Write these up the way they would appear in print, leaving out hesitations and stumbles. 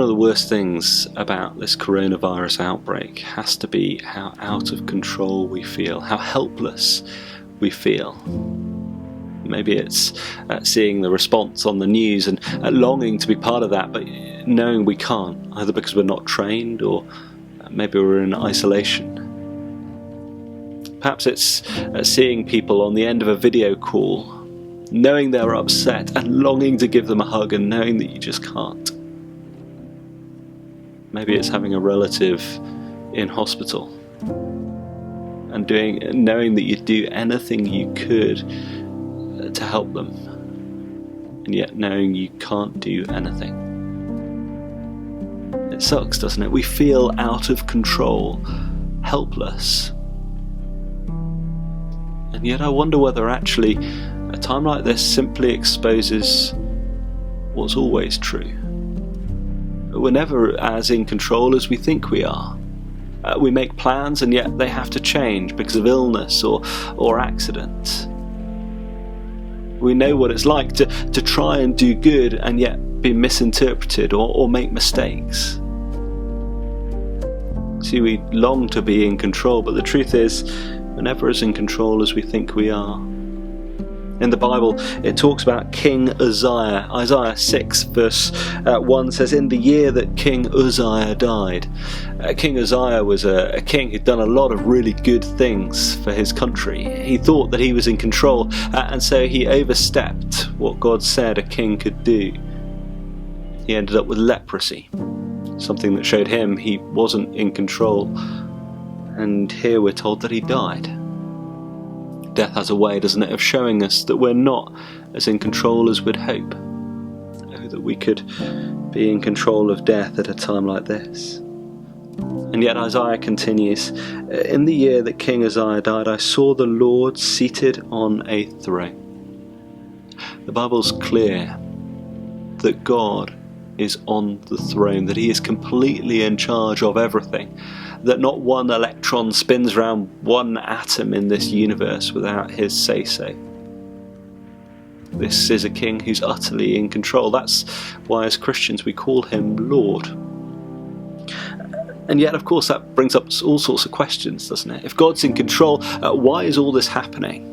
one of the worst things about this coronavirus outbreak has to be how out of control we feel, how helpless we feel. Maybe it's seeing the response on the news and longing to be part of that, but knowing we can't, either because we're not trained or maybe we're in isolation. Perhaps it's seeing people on the end of a video call, knowing they're upset and longing to give them a hug and knowing that you just can't. Maybe it's having a relative in hospital and knowing that you'd do anything you could to help them, and yet knowing you can't do anything. It sucks, doesn't it? We feel out of control, helpless. And yet I wonder whether actually a time like this simply exposes what's always true. We're never as in control as we think we are. We make plans and yet they have to change because of illness or accident. We know what it's like to try and do good and yet be misinterpreted or make mistakes. See, we long to be in control, but the truth is, we're never as in control as we think we are. In the Bible, it talks about King Uzziah. Isaiah 6 verse 1 says, "In the year that King Uzziah died." King Uzziah was a king who'd done a lot of really good things for his country. He thought that he was in control, and so he overstepped what God said a king could do. He ended up with leprosy, something that showed him he wasn't in control. And here we're told that he died. Death has a way, doesn't it, of showing us that we're not as in control as we'd hope. Oh, that we could be in control of death at a time like this. And yet Isaiah continues, "In the year that King Uzziah died, I saw the Lord seated on a throne." The Bible's clear that God is on the throne, that he is completely in charge of everything, that not one electron spins around one atom in this universe without his say-so. This is a king who's utterly in control. That's why as Christians we call him Lord. And yet, of course, that brings up all sorts of questions, doesn't it? If God's in control, why is all this happening?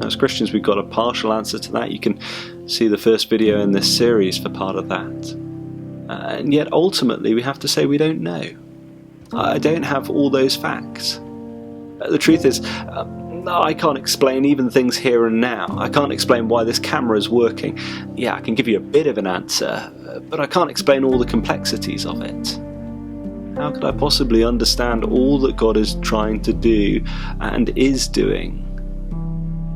As Christians, we've got a partial answer to that. You can see the first video in this series for part of that. And yet, ultimately, we have to say we don't know. I don't have all those facts. The truth is, I can't explain even things here and now. I can't explain why this camera is working. Yeah, I can give you a bit of an answer, but I can't explain all the complexities of it. How could I possibly understand all that God is trying to do and is doing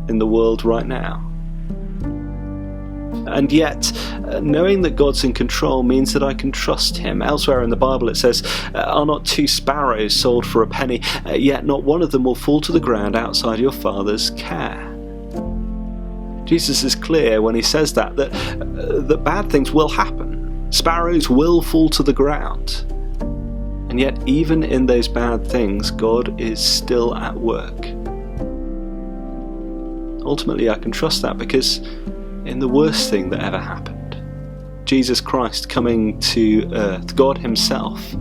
in the world right now? And yet, knowing that God's in control means that I can trust him. Elsewhere in the Bible it says, "Are not two sparrows sold for a penny, yet not one of them will fall to the ground outside your Father's care." Jesus is clear when he says that bad things will happen. Sparrows will fall to the ground. And yet, even in those bad things, God is still at work. Ultimately, I can trust that because in the worst thing that ever happened, Jesus Christ coming to earth, God himself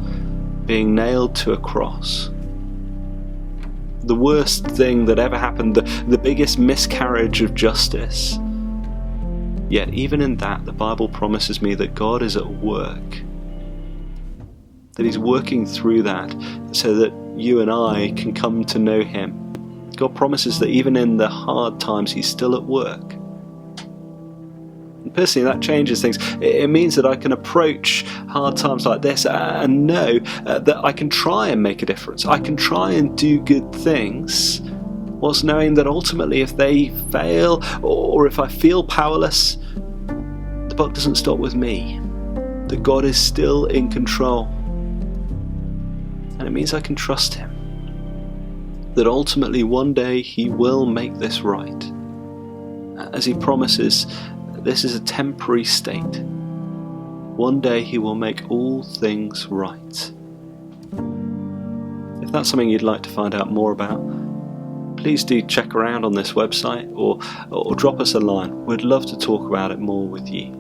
being nailed to a cross, the worst thing that ever happened, the biggest miscarriage of justice, yet even in that, the Bible promises me that God is at work, that he's working through that so that you and I can come to know him. God promises that even in the hard times, he's still at work. And personally, that changes things. It means that I can approach hard times like this and know that I can try and make a difference. I can try and do good things, whilst knowing that ultimately if they fail or if I feel powerless, the buck doesn't stop with me. That God is still in control. And it means I can trust him. That ultimately one day he will make this right. As he promises, this is a temporary state. One day he will make all things right. If that's something you'd like to find out more about, please do check around on this website or drop us a line. We'd love to talk about it more with you.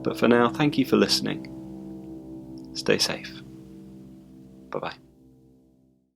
But for now, thank you for listening. Stay safe. Bye-bye.